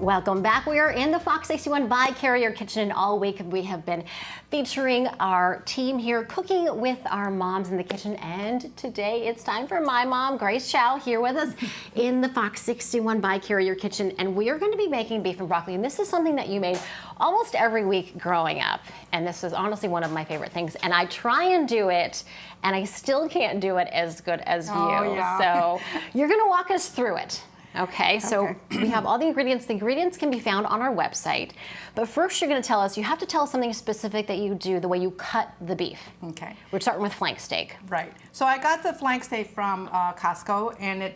Welcome back. We are in the Fox 61 by Carrier Kitchen, and all week we have been featuring our team here cooking with our moms in the kitchen. And today it's time for my mom, Grace Chow, here with us in the Fox 61 by Carrier Kitchen. And we are going to be making beef and broccoli. And this is something that you made almost every week growing up. And this is honestly one of my favorite things. And I try and do it, and I still can't do it as good as you. Yeah. So you're going to walk us through it. Okay, so we have all the ingredients. The ingredients can be found on our website. But first you're gonna tell us, you have to tell us something specific that you do, the way you cut the beef. Okay. We're starting with flank steak. Right. So I got the flank steak from Costco, and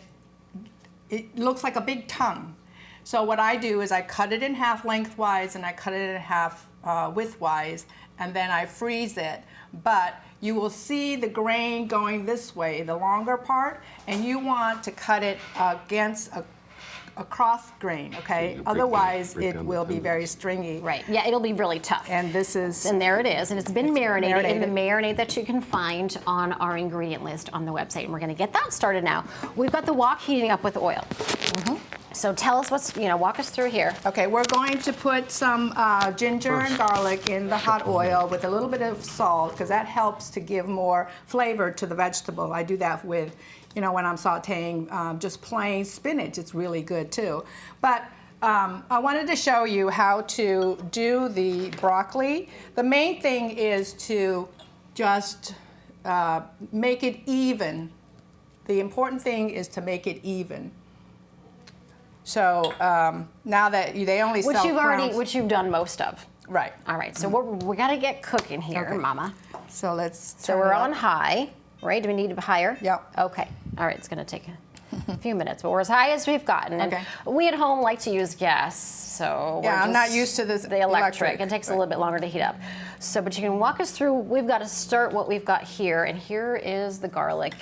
it looks like a big tongue. So what I do is I cut it in half lengthwise, and I cut it in half widthwise, and then I freeze it. But you will see the grain going this way, the longer part, and you want to cut it against a cross grain, okay? Otherwise, it will be very stringy. Right, yeah, it'll be really tough. And this is... And there it is, and it's been marinated in the marinade that you can find on our ingredient list on the website, and we're gonna get that started now. We've got the wok heating up with oil. So tell us what's, walk us through here. Okay, we're going to put some ginger and garlic in the hot oil with a little bit of salt, because that helps to give more flavor to the vegetable. I do that with, when I'm sauteing just plain spinach. It's really good too. But I wanted to show you how to do the broccoli. The main thing is to just make it even. The important thing is to make it even. So now that they only sell crowns. Which you've done most of. Right. All right, so we got to get cooking here, Okay. Mama. So let's So we're on high, right? Do we need to be higher? Yep. Okay. All right, it's going to take a few minutes, but we're as high as we've gotten. And Okay. we at home like to use gas, so Yeah, we're I'm not just used to this the electric. electric. It takes a little bit longer to heat up. So, but you can walk us through. We've got to start what we've got here, and here is the garlic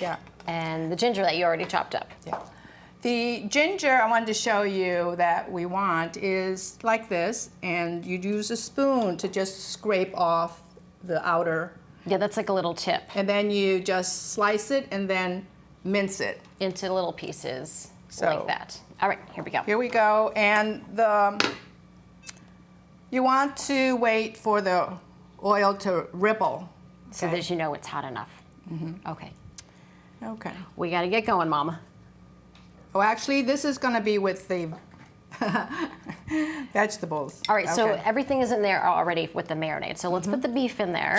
and the ginger that you already chopped up. Yeah. The ginger I wanted to show you that we want is like this, and you'd use a spoon to just scrape off the outer. Yeah, that's like a little tip. And then you just slice it and then mince it. Into little pieces So- like that. All right, here we go. Here we go, and you want to wait for the oil to ripple. So that you know it's hot enough. Okay. Okay. We got to get going, Mama. Oh, actually, this is going to be with the vegetables. All right, so Okay. everything is in there already with the marinade. So let's put the beef in there.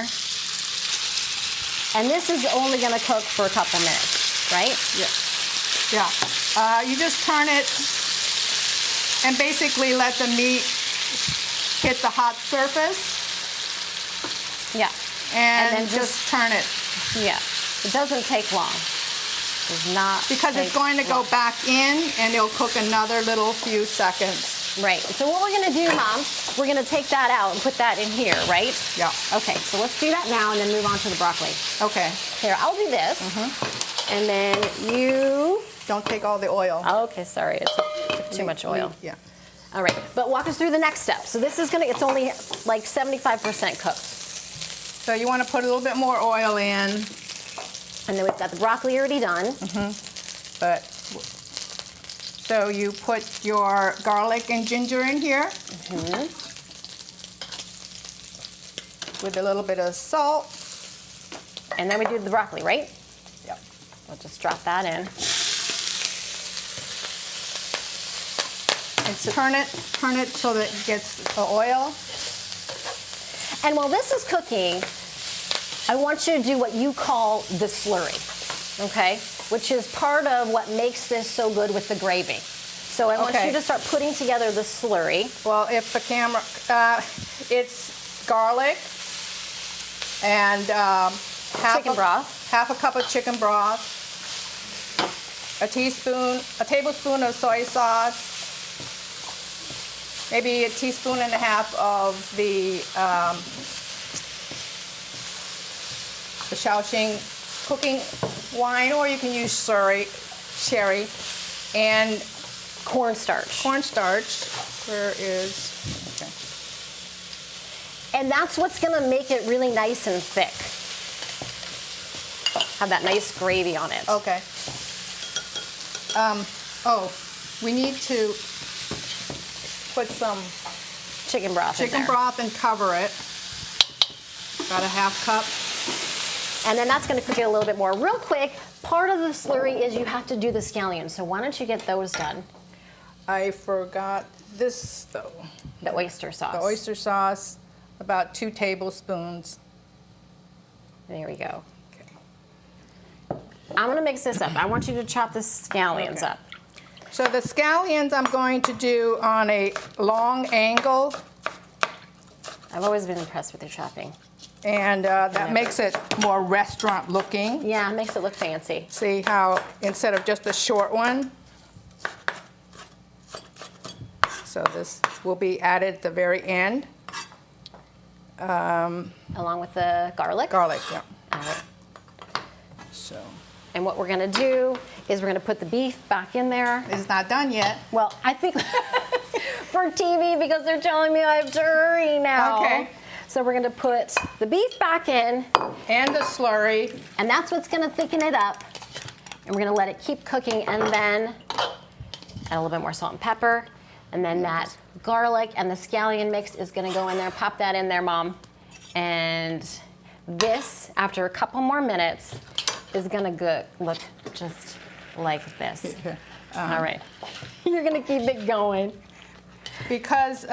And this is only going to cook for a couple minutes, right? Yeah. You just turn it and basically let the meat hit the hot surface. Yeah. And then just turn it. Yeah. It doesn't take long. Does not Because it's take going to go long. back in, and it'll cook another little few seconds. Right. So what we're going to do, Mom, we're going to take that out and put that in here, right? Yeah. Okay, so let's do that now and then move on to the broccoli. Okay. Here, I'll do this. And then you... Don't take all the oil. Okay, sorry. It took too much oil. Yeah. All right, but walk us through the next step. So this is it's only like 75% cooked. So you want to put a little bit more oil in. And then we've got the broccoli already done. But so you put your garlic and ginger in here with a little bit of salt. And then we do the broccoli, right? Yep. We'll just drop that in. And turn it so that it gets the oil. And while this is cooking, I want you to do what you call the slurry, okay? Which is part of what makes this so good with the gravy. So I want you to start putting together the slurry. Well, if the camera, it's garlic and Chicken broth. half a cup of chicken broth, a tablespoon of soy sauce, maybe a teaspoon and a half of the Shaoxing cooking wine, or you can use sherry, and Cornstarch. cornstarch. Where is, okay. And that's what's gonna make it really nice and thick. Have that nice gravy on it. Okay. Oh, we need to put some Chicken broth in chicken there. broth and cover it. About a half cup. And then that's going to cook it a little bit more. Real quick, part of the slurry is you have to do the scallions. So why don't you get those done? I forgot this though. The oyster sauce. The oyster sauce, about 2 tablespoons. There we go. I'm going to mix this up. I want you to chop the scallions Okay. up. So the scallions I'm going to do on a long angle, I've always been impressed with your chopping. and that makes it more restaurant looking. Yeah, it makes it look fancy. See how instead of just a short one, so this will be added at the very end. Along with the garlic. Garlic, yeah. All right. So And what we're going to do is we're going to put the beef back in there. it's not done yet. Well, I think for TV, because they're telling me I have to hurry now. Okay. So we're going to put the beef back in, And the slurry. and that's what's going to thicken it up. And we're going to let it keep cooking, and then add a little bit more salt and pepper. And then that garlic and the scallion mix is going to go in there. Pop that in there, Mom. And this, after a couple more minutes, is going to look just like this. All right. You're going to keep it going. Because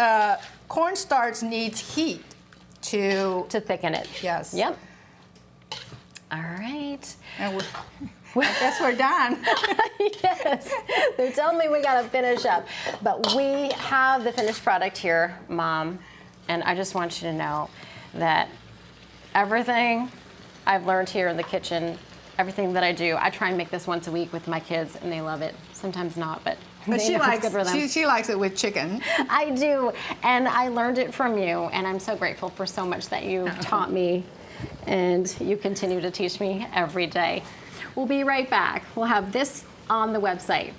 cornstarch needs heat to thicken it. Yes. Yep. All right. and I guess we're done. Yes. They're telling me we got to finish up. But we have the finished product here, Mom. And I just want you to know that everything I've learned here in the kitchen, everything that I do, I try and make this once a week with my kids, and they love it. Sometimes not, but But they she know it's likes good for them. she likes it with chicken. I do, and I learned it from you, and I'm so grateful for so much that you've taught me, and you continue to teach me every day. We'll be right back. We'll have this on the website.